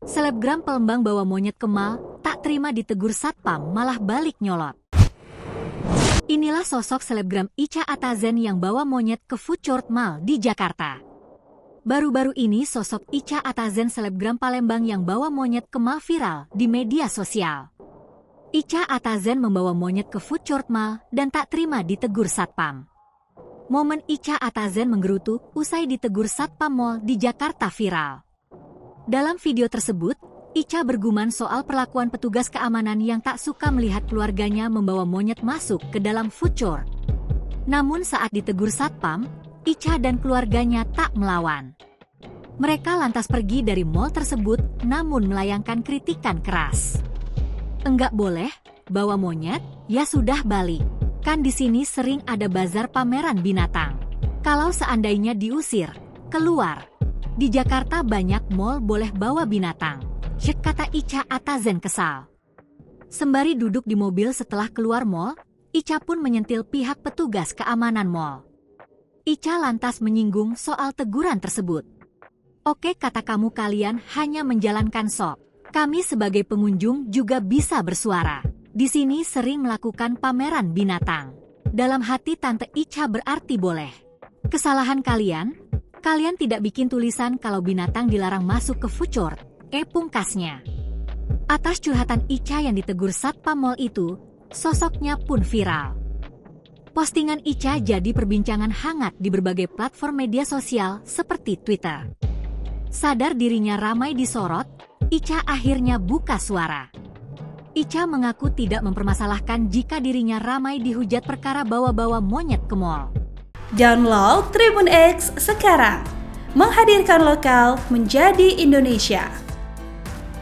Selebgram Palembang bawa monyet ke mal, tak terima ditegur satpam malah balik nyolot. Inilah sosok selebgram Icha Atazen yang bawa monyet ke Food Court Mall di Jakarta. Baru-baru ini sosok Icha Atazen selebgram Palembang yang bawa monyet ke mall viral di media sosial. Icha Atazen membawa monyet ke Food Court Mall dan tak terima ditegur satpam. Momen Icha Atazen menggerutu usai ditegur satpam mall di Jakarta viral. Dalam video tersebut, Icha bergumam soal perlakuan petugas keamanan yang tak suka melihat keluarganya membawa monyet masuk ke dalam food court. Namun saat ditegur satpam, Icha dan keluarganya tak melawan. Mereka lantas pergi dari mall tersebut namun melayangkan kritikan keras. Enggak boleh bawa monyet, ya sudah balik. Kan di sini sering ada bazar pameran binatang. Kalau seandainya diusir, keluar. Di Jakarta banyak mall boleh bawa binatang, kata Icha Atazen kesal. Sembari duduk di mobil setelah keluar mall, Icha pun menyentil pihak petugas keamanan mall. Icha lantas menyinggung soal teguran tersebut. Oke, kata kamu, kalian hanya menjalankan sok. Kami sebagai pengunjung juga bisa bersuara. Di sini sering melakukan pameran binatang. Dalam hati Tante Icha berarti boleh. Kesalahan kalian tidak bikin tulisan kalau binatang dilarang masuk ke food court, pungkasnya. Atas curhatan Icha yang ditegur satpam mall itu, sosoknya pun viral. Postingan Icha jadi perbincangan hangat di berbagai platform media sosial seperti Twitter. Sadar dirinya ramai disorot, Icha akhirnya buka suara. Icha mengaku tidak mempermasalahkan jika dirinya ramai dihujat perkara bawa-bawa monyet ke mall. Download Tribun X sekarang, menghadirkan lokal menjadi Indonesia.